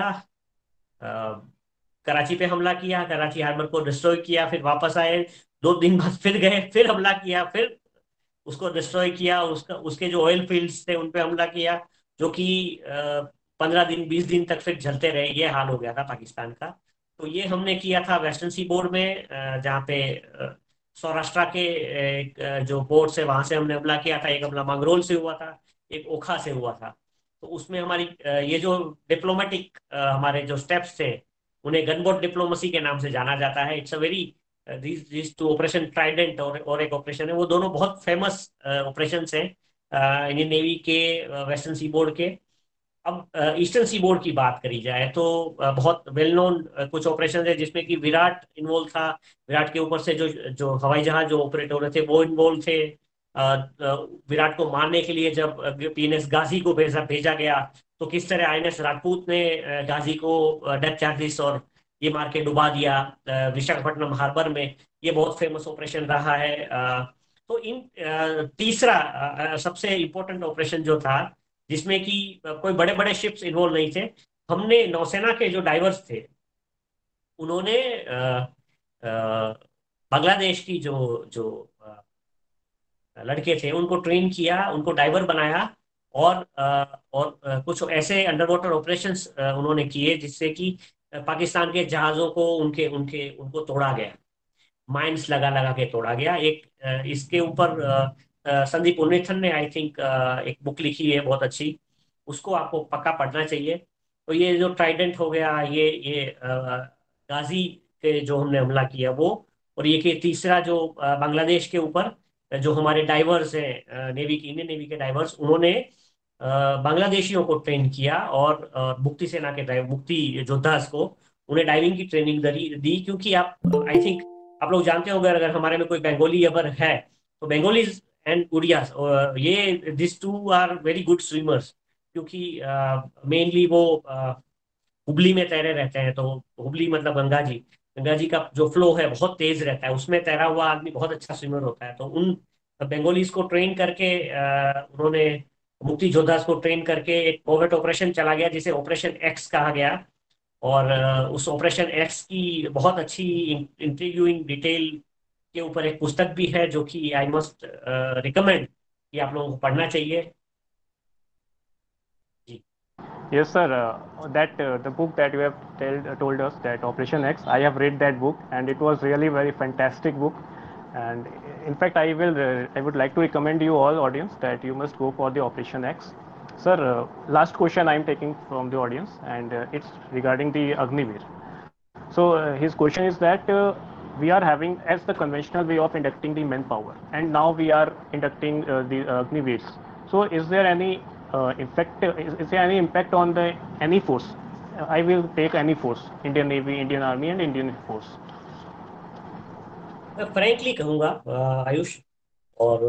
कराची पे हमला किया, कराची हार्बर को डिस्ट्रॉय किया, फिर वापस आए, 2 दिन बाद फिर गए, फिर हमला किया, फिर उसको डिस्ट्रॉय किया, उसका उसके जो ऑयल फील्ड्स थे उन पे हमला किया, जो कि 15 दिन 20 दिन तक फिर जलते रहे। ये हाल हो गया था पाकिस्तान का। तो ये हमने किया था वेस्टर्न सी बोर्ड में, जहाँ पे सौराष्ट्र के जो पोर्ट से वहां से हमने हमला किया था। एक हमला मंगरोल से हुआ था, एक ओखा से हुआ था। तो उसमें हमारी ये जो डिप्लोमेटिक हमारे जो स्टेप्स थे, उन्हें गनबोट डिप्लोमेसी के नाम से जाना जाता है। It's a very this two operation trident और एक ऑपरेशन है, वो दोनों बहुत फेमस ऑपरेशन हैं इंडियन नेवी के, वेस्टर्न सी बोर्ड के। अब ईस्टर्न सी बोर्ड की बात करी जाए तो बहुत वेल नोन कुछ ऑपरेशन है जिसमें कि विराट इन्वॉल्व था। विराट के ऊपर से जो जो हवाई जहाज जो ऑपरेट हो रहे थे वो इन्वॉल्व थे। विराट को मारने के लिए जब पीएनएस गाजी को भेजा भेजा गया, तो किस तरह आईएनएस राजपूत ने गाजी को डेथ चार्जेस और ये मार के डुबा दिया विशाखापट्टनम हार्बर में। ये बहुत फेमस ऑपरेशन रहा है। तो इन तीसरा सबसे इम्पोर्टेंट ऑपरेशन जो था, जिसमें कि कोई बड़े बड़े शिप्स इन्वॉल्व नहीं थे, हमने नौसेना के जो डाइवर्स थे उन्होंने अ, बांग्लादेश की जो जो लड़के थे उनको ट्रेन किया, उनको डाइवर बनाया। और कुछ ऐसे अंडर वाटर ऑपरेशंस उन्होंने किए जिससे कि पाकिस्तान के जहाजों को उनके उनके उनको तोड़ा गया, माइंस लगा लगा के तोड़ा गया। एक इसके ऊपर संदीप उन्नीथन ने आई थिंक एक बुक लिखी है बहुत अच्छी, उसको आपको पक्का पढ़ना चाहिए। तो ये जो ट्राइडेंट हो गया, ये गाजी के जो हमने हमला किया वो, और ये कि तीसरा जो बांग्लादेश के ऊपर जो हमारे डाइवर्स हैं, नेवी की, इंडियन नेवी के डाइवर्स, उन्होंने बांग्लादेशियों को ट्रेन किया और मुक्ति सेना के ड्राइव मुक्ति योद्धास को उन्हें डाइविंग की ट्रेनिंग दी। क्योंकि आप आई थिंक आप लोग जानते होंगे, अगर हमारे में कोई बंगाली अगर है तो बंगालीज एंड उड़ियास, ये this two are very good swimmers. क्योंकि मेनली वो हुबली में तैरे रहते हैं, तो हुबली मतलब गंगा जी, गंगा जी का जो फ्लो है बहुत तेज रहता है, उसमें तैरा हुआ आदमी बहुत अच्छा स्विमर होता है। तो उन बंगालीज को ट्रेन करके उन्होंने मुक्ति योद्धास को ट्रेन करके एक कोवेट ऑपरेशन चला गया जिसे ऑपरेशन एक्स कहा गया। और उस ऑपरेशन एक्स की बहुत अच्छी इंटरव्यूइंग डिटेल के ऊपर एक पुस्तक भी है जो कि आई मस्ट रिकमेंड कि आप लोगों को पढ़ना चाहिए। जी।
Yes, sir. That the book that you have told us, that Operation X, I have read that book, and it was really very fantastic book. And in fact, I would like to recommend you all audience that you must go for the Operation X. Sir, last question I am taking from the audience, and it's regarding the Agniveer. So his question is that we are having as the conventional way of inducting the manpower, and now we are inducting the Agniveers. So is there any effect? Is there any impact on the any force? I will take any force: Indian Navy, Indian Army, and Indian Force.
मैं frankly कहूंगा आयुष और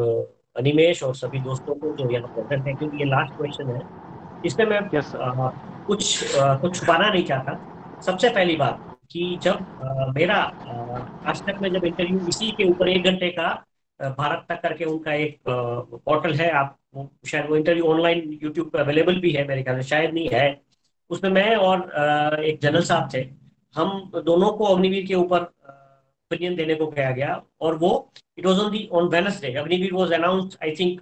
अनिमेश और सभी दोस्तों को जो यहाँ present है, क्योंकि ये लास्ट क्वेश्चन है, इसमें मैं
Yes, sir.
कुछ छुपाना नहीं चाहता। सबसे पहली बात कि जब मेरा आज तक में जब इंटरव्यू इसी के ऊपर 1 घंटे का भारत तक करके उनका एक पोर्टल है, आप शायद वो इंटरव्यू ऑनलाइन यूट्यूब पे अवेलेबल भी है, मेरे ख्याल से शायद नहीं है। उसमें मैं और एक जनरल साहब थे, हम दोनों को अग्निवीर के ऊपर ओपिनियन देने को कहा गया। और वो it was on the on Wednesday, Agniveer was announced I think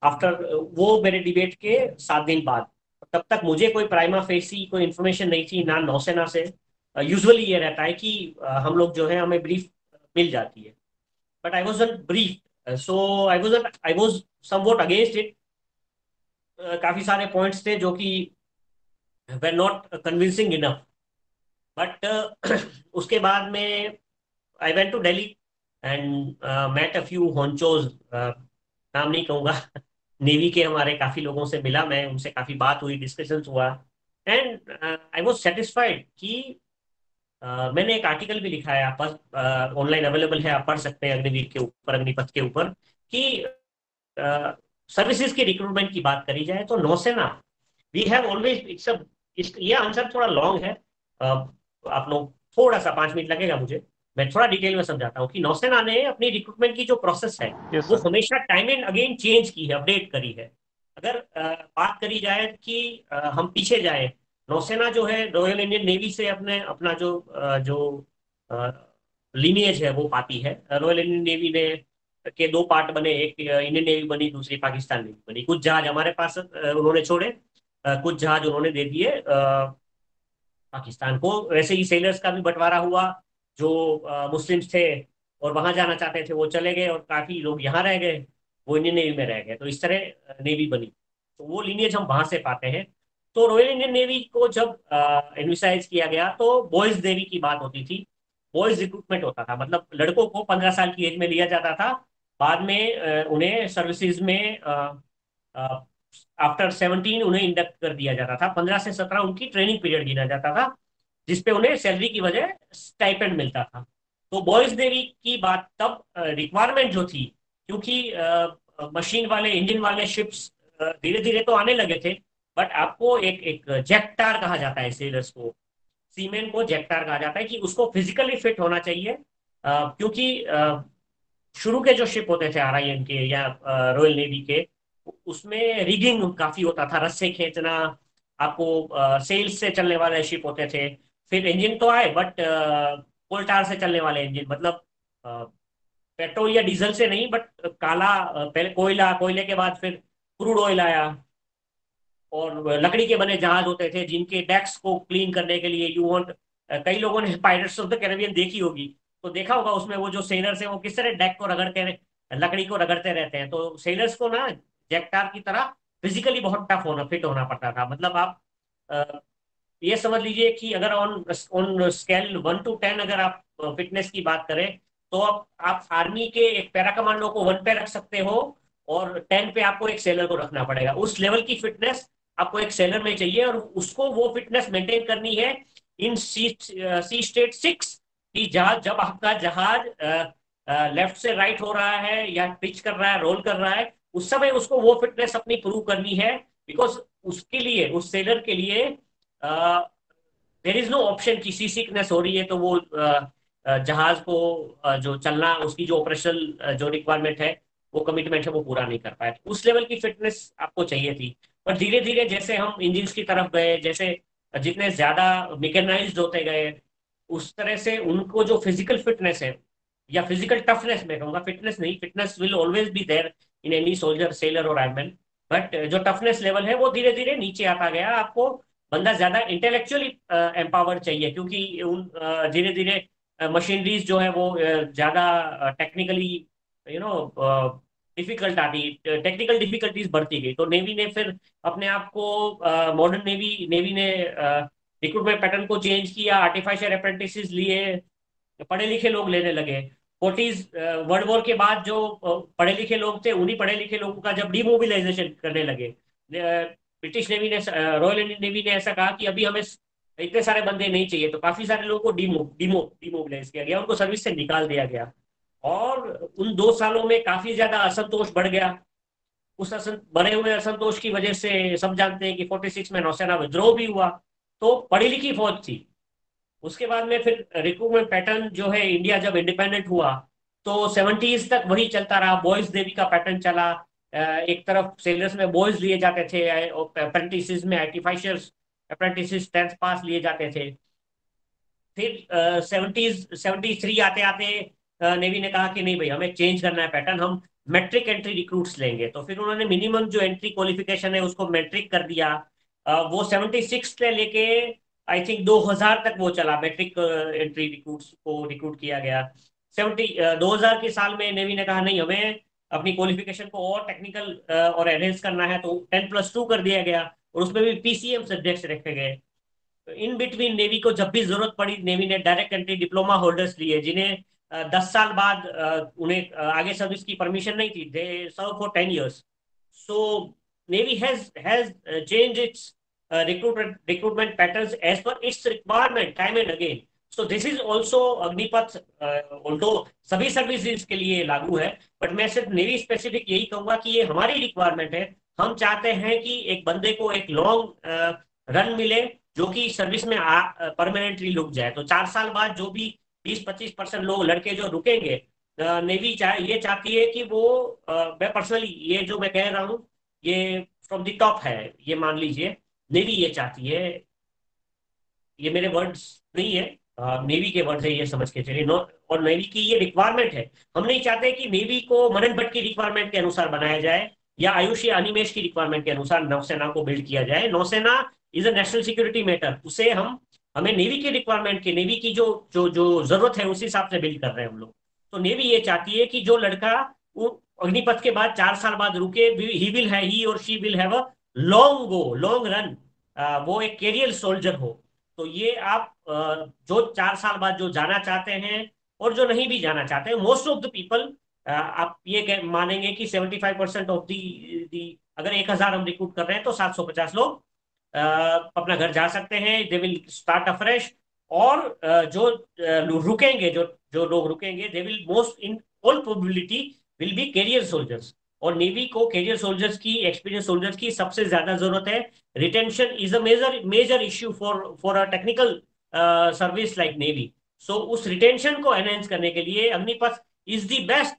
after, वो मेरे डिबेट के 7 दिन बाद। तब तक मुझे कोई प्राइमा फेसी कोई इन्फॉर्मेशन नहीं थी ना नौसेना से। यूजुअली ये रहता है कि हम लोग जो है हमें ब्रीफ मिल जाती है, but I was brief, so I was somewhat against it. काफी सारे पॉइंट्स थे जो कि were not convincing enough, but उसके बाद में I went to Delhi and met a few honchos, नाम नहीं कहूंगा, नेवी के हमारे काफी लोगों से मिला मैं, उनसे काफी बात हुई, डिस्कशन हुआ। एंड आई वॉज सेटिस्फाइड कि मैंने एक आर्टिकल भी लिखा है, आप ऑनलाइन अवेलेबल है, आप पढ़ सकते हैं अग्निवीर के ऊपर, अग्निपथ के ऊपर, कि सर्विसेज के रिक्रूटमेंट की बात करी जाए तो नौसेना, वी हैव ऑलवेज ये आंसर थोड़ा लॉन्ग है, आप लोग थोड़ा सा 5 मिनट लगेगा मुझे, मैं थोड़ा डिटेल में समझाता हूँ कि नौसेना ने अपनी रिक्रूटमेंट की जो प्रोसेस है
Yes,
वो
sir.
हमेशा टाइम एंड अगेन चेंज की है, अपडेट करी है। अगर बात करी जाए कि हम पीछे जाए, नौसेना जो है रॉयल इंडियन नेवी से अपने अपना जो लीनियज है वो पाती है। रॉयल इंडियन नेवी ने के 2 पार्ट बने, एक इंडियन नेवी बनी, दूसरी पाकिस्तान नेवी बनी। कुछ जहाज हमारे पास उन्होंने छोड़े, कुछ जहाज उन्होंने दे दिए पाकिस्तान को। वैसे ही सेलर्स का भी बंटवारा हुआ, जो मुस्लिम्स थे और वहां जाना चाहते थे वो चले गए, और काफी लोग यहाँ रह गए, वो इंडियन नेवी में रह गए। तो इस तरह नेवी बनी। तो वो लीनियज हम वहां से पाते हैं। तो रॉयल इंडियन नेवी को जब एनविसाइज किया गया तो बॉयज नेवी की बात होती थी। बॉयज रिक्रूटमेंट होता था, मतलब लड़कों को 15 साल की एज में लिया जाता था। बाद में उन्हें सर्विसेज में आफ्टर 17 उन्हें इंडक्ट कर दिया जाता था। 15 से 17 उनकी ट्रेनिंग पीरियड गिना जाता था, जिसपे उन्हें सैलरी की वजह स्टाइपेंड मिलता था। तो बॉयज नेवी की बात तब रिक्वायरमेंट जो थी, क्योंकि मशीन वाले इंजन वाले शिप्स धीरे धीरे तो आने लगे थे, बट आपको एक एक जेक्टार कहा जाता है सेलर्स को, सीमेन को जेक्टार कहा जाता है, कि उसको फिजिकली फिट होना चाहिए। क्योंकि शुरू के जो शिप होते थे RIN के या रॉयल नेवी के, उसमें रिगिंग काफी होता था, रस्से खींचना, आपको सेल्स से चलने वाले शिप होते थे। फिर इंजन तो आए, बट कोल टार से चलने वाले इंजन, मतलब पेट्रोल या डीजल से नहीं, बट काला, पहले कोयला, कोयले के बाद फिर क्रूड ऑयल आया। और लकड़ी के बने जहाज होते थे, जिनके डेक्स को क्लीन करने के लिए यू वांट, कई लोगों ने पायरेट्स ऑफ द कैरेबियन देखी होगी, तो देखा होगा उसमें वो जो सेलर्स हैं वो किस तरह डेक को रगड़ते, लकड़ी को रगड़ते रहते हैं। तो सेलर्स को ना जेक्टार की तरह फिजिकली बहुत टफ होना, फिट होना पड़ता था। मतलब आप अ, ये समझ लीजिए कि अगर ऑन ऑन स्केल 1 to 10 अगर आप फिटनेस की बात करें, तो आप आर्मी के एक पैरा कमांडो को 1 पे रख सकते हो, और 10 पे आपको एक सेलर को रखना पड़ेगा। उस लेवल की फिटनेस आपको एक सेलर में चाहिए, और उसको वो फिटनेस मेंटेन करनी है इन सी स्टेट 6, कि जहाज, जब आपका जहाज लेफ्ट से राइट हो रहा है या पिच कर रहा है, रोल कर रहा है, उस समय उसको वो फिटनेस अपनी प्रूव करनी है। बिकॉज उसके लिए, उस सेलर के लिए देर इज नो ऑप्शन कि सी सिकनेस हो रही है तो वो जहाज को जो चलना, उसकी जो ऑपरेशनल जो रिक्वायरमेंट है, वो कमिटमेंट है, वो पूरा नहीं कर पाए। उस लेवल की फिटनेस आपको चाहिए थी। पर धीरे धीरे जैसे हम इंजिन्स की तरफ गए, जैसे जितने ज्यादा मैकेनाइज्ड होते गए, उस तरह से उनको जो फिजिकल फिटनेस है, या फिजिकल टफनेस, मैं कहूंगा, फिटनेस नहीं, fitness will always be there in any soldier, sailor और आर्मैन, बट जो टफनेस लेवल है वो धीरे धीरे नीचे आता गया। आपको बंदा ज्यादा इंटेलेक्चुअली एम्पावर्ड चाहिए, क्योंकि उन धीरे धीरे मशीनरीज जो है वो ज्यादा टेक्निकली यू नो डिफिकल्ट आती, टेक्निकल डिफिकल्टीज बढ़ती गई। तो नेवी ने फिर अपने आप को, मॉडर्न नेवी नेवी ने रिक्रूटमेंट पैटर्न को चेंज किया, आर्टिफिशियल अप्रेंटिस लिए, पढ़े लिखे लोग लेने लगे। 40s वर्ल्ड वॉर के बाद जो पढ़े लिखे लोग थे, उन्हीं पढ़े लिखे लोगों का जब डीमोबिलाइजेशन करने लगे, ब्रिटिश नेवी ने, रॉयल इंडियन नेवी ने ऐसा कहा कि अभी हमें इतने सारे बंदे नहीं चाहिए, तो काफी सारे लोगों को डीमोबिलाइज किया गया, उनको सर्विस से निकाल दिया गया। और उन 2 सालों में काफी ज्यादा असंतोष बढ़ गया। उस बढ़े हुए असंतोष की वजह से सब जानते हैं कि 46 में नौसेना विद्रोह भी हुआ। तो पढ़ी लिखी फौज थी। उसके बाद में फिर रिक्रूटमेंट पैटर्न जो है, इंडिया जब इंडिपेंडेंट हुआ तो 70s तक वही चलता रहा, बॉयज नेवी का पैटर्न चला। एक तरफ सेलर्स में बॉयज लिए जाते थे, अप्रेंटिस में आर्टिफिशियर्स अप्रेंटिस 10th पास लिए जाते थे। फिर 73 आते आते नेवी ने कहा कि नहीं भाई, हमें चेंज करना है पैटर्न, हम मैट्रिक एंट्री रिक्रूट्स लेंगे। तो फिर उन्होंने मिनिमम जो एंट्री क्वालिफिकेशन है उसको मैट्रिक कर दिया। वो 76 से लेके आई थिंक 2000 तक वो चला, मैट्रिक एंट्री रिक्रूट्स को रिक्रूट किया गया। 2000 के साल में नेवी ने कहा नहीं, हमें अपनी क्वालिफिकेशन को और टेक्निकल और एनहेंस करना है, तो 10+2 कर दिया गया, और उसमें भी PCM सब्जेक्ट्स रखे गए। इन बिटवीन नेवी को जब भी जरूरत पड़ी, नेवी ने डायरेक्ट एंट्री डिप्लोमा होल्डर्स लिए, जिन्हें 10 साल बाद उन्हें आगे सर्विस की परमिशन नहीं थी, they serve for 10 years। So navy has change its recruitment patterns as per its requirement time and again। so this is also Agnipath, although सभी सर्विसेज के लिए लागू है, बट मैं सिर्फ नेवी स्पेसिफिक यही कहूंगा कि ये हमारी रिक्वायरमेंट है। हम चाहते हैं कि एक बंदे को एक लॉन्ग रन मिले, जो कि सर्विस में परमानेंटली रुक जाए। तो 4 साल बाद जो भी 20-25% लोग लड़के जो रुकेंगे, नेवी ये चाहती है कि वो, मैं पर्सनली ये जो मैं कह रहा हूँ, ये फ्रॉम द टॉप है, ये मान लीजिए, नेवी ये चाहती है, ये मेरे वर्ड्स नहीं है, नेवी के वर्ड्स है, ये समझ के चलिए। और नेवी की ये रिक्वायरमेंट है। हम नहीं चाहते कि नेवी को मनन भट्ट की रिक्वायरमेंट के अनुसार बनाया जाए, या आयुष या अनिमेश की रिक्वायरमेंट के अनुसार नौसेना को बिल्ड किया जाए। नौसेना is a national security matter, उसे हम हमें नेवी की रिक्वायरमेंट की, नेवी की जो जो जो जरूरत है उस हिसाब से बिल्ड कर रहे हैं हम लोग। तो नेवी ये चाहती है कि जो लड़का वो अग्निपथ के बाद 4 साल बाद रुके, ही और she will have a long run, वो एक कैरियर सोल्जर हो। तो ये आप जो 4 साल बाद जो जाना चाहते हैं और जो नहीं भी जाना चाहते हैं, मोस्ट ऑफ द पीपल, आप ये मानेंगे कि 75% ऑफ दी, अगर 1,000 हम रिक्रूट कर रहे हैं तो 750 लोग अपना घर जा सकते हैं, दे विल स्टार्ट अफ्रेश। और जो रुकेंगे, जो जो लोग रुकेंगे, they will most in all probability will be career soldiers. और नेवी को कैरियर सोल्जर्स की, एक्सपीरियंस सोल्जर्स की सबसे ज्यादा जरूरत है। Retention is a major major issue for for a technical service like navy. So उस रिटेंशन को एनहेंस करने के लिए Agnipath is the best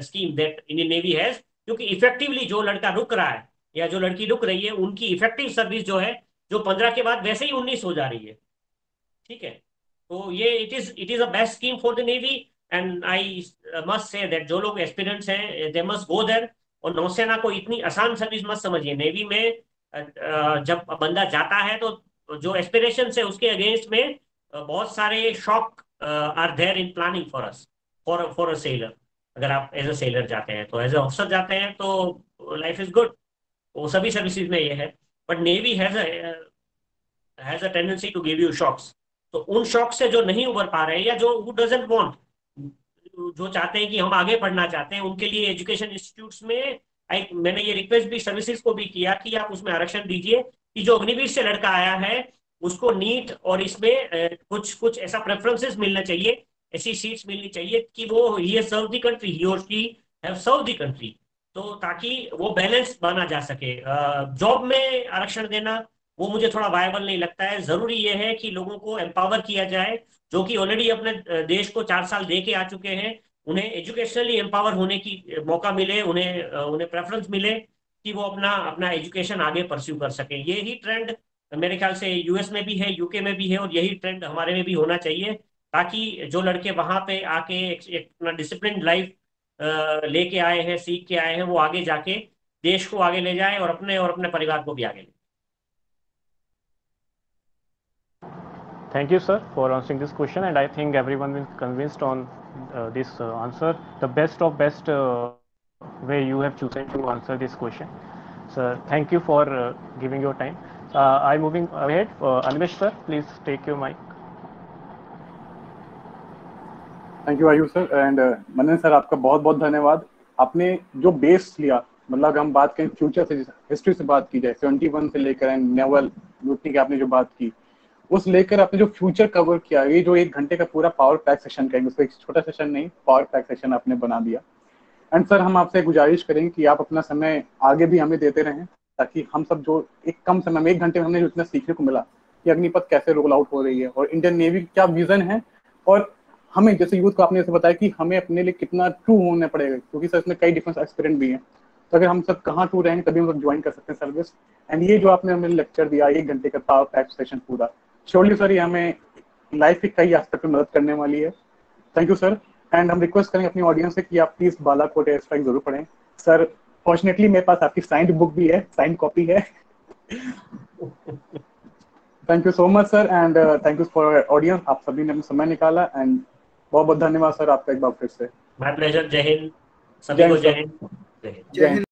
scheme that Indian navy has. क्योंकि इफेक्टिवली जो लड़का रुक रहा है या जो लड़की रुक रही है, उनकी इफेक्टिव सर्विस जो है, जो 15 के बाद वैसे ही 19 हो जा रही है। ठीक है। तो ये it is a best scheme for the navy. And I must say that जो लोग एस्पिरेंट्स हैं दे मस्ट गो देयर। और नौसेना को इतनी आसान सर्विस मत समझिए। नेवी में जब बंदा जाता है तो जो एस्पिरेशन है उसके अगेंस्ट में बहुत सारे shock are there in planning for us, for for a sailor. अगर आप एज अ सेलर जाते हैं, तो एज अ ऑफिसर जाते हैं तो लाइफ इज गुड। वो सभी सर्विसेज में ये है। But navy has a tendency to give you shocks. तो उन शॉक से जो नहीं उबर पा रहे हैं, या जो हु डजंट वांट, जो चाहते हैं कि हम आगे पढ़ना चाहते हैं, उनके लिए एजुकेशन इंस्टीट्यूट्स में मैंने ये रिक्वेस्ट भी सर्विसेज को भी किया कि आप उसमें आरक्षण दीजिए कि जो अग्निवीर से लड़का आया है उसको नीट और इसमें कुछ कुछ ऐसा प्रेफरेंसेस मिलना चाहिए, ऐसी सीट्स मिलनी चाहिए कि वो ही सर्व द कंट्री, ही और she have serve the country. तो ताकि वो बैलेंस बना जा सके। जॉब में आरक्षण देना वो मुझे थोड़ा वायबल नहीं लगता है। जरूरी ये है कि लोगों को एम्पावर किया जाए, जो कि ऑलरेडी अपने देश को 4 साल दे के आ चुके हैं। उन्हें एजुकेशनली एम्पावर होने की मौका मिले, उन्हें प्रेफरेंस मिले कि वो अपना अपना एजुकेशन आगे परस्यू कर सकें। यही ट्रेंड मेरे ख्याल से यूएस में भी है, यूके में भी है, और यही ट्रेंड हमारे में भी होना चाहिए। ताकि जो लड़के वहां पे आके एक अपना डिसिप्लिन लाइफ लेके आए हैं, सीख के आए हैं, वो आगे जाके देश को आगे ले जाए और अपने परिवार को भी आगे ले।
Thank you, sir, for answering this question, and I think everyone will convinced on this answer. The best of best way you have chosen to answer this question. Sir, thank you for giving your time. I'm moving ahead. Animesh, sir, please take your mic.
Thank you Ayush sir and Manan sir, आपका बहुत बहुत धन्यवाद। आपने जो base लिया, मतलब हम बात करें फ्यूचर से, हिस्ट्री से बात की जाए 71 से लेकर एंड नेवल लूटने की आपने जो बात की, उस लेकर आपने जो फ्यूचर कवर किया, ये जो 1 घंटे का पूरा पावर पैक सेशन करेंगे, उसको एक छोटा सेशन नहीं, पावर पैक सेशन आपने बना दिया। एंड सर, हम आपसे गुजारिश करेंगे कि आप अपना समय आगे भी हमें देते रहें, ताकि हम सब जो एक कम समय में 1 घंटे में हमने जो इतना सीखने को मिला कि अग्निपथ कैसे रोल आउट हो रही है और इंडियन नेवी क्या विजन है, और हमें जैसे यूथ को आपने जैसे बताया कि हमें अपने लिए कितना ट्रू होना पड़ेगा, क्योंकि सर इसमें कई डिफरेंस एक्सपीरियंस भी हैं। तो अगर हम सब कहाँ ट्रू रहेंगे तभी हम लोग ज्वाइन कर सकते हैं सर्विस। एंड ये जो आपने हमें लेक्चर दिया 1 घंटे का पावर पैक सेशन पूरा, श्योरली सर ये हमें लाइफ के कई एस्पेक्ट में मदद करने वाली है। Thank you sir. एंड हम रिक्वेस्ट करेंगे अपनी ऑडियंस से कि आप प्लीज बालाकोट एयर स्ट्राइक जरूर पढ़ें। सर फॉर्चुनेटली मेरे पास आपकी साइंड बुक भी है, साइंड कॉपी है। Thank you so much sir, and thank you for audience. आप सभी ने अपना समय निकाला, एंड बहुत बहुत धन्यवाद सर आपका एक बार फिर से।
My pleasure. जय हिंद सभी को। जय हिंद। जय हिंद।
जय हिंद।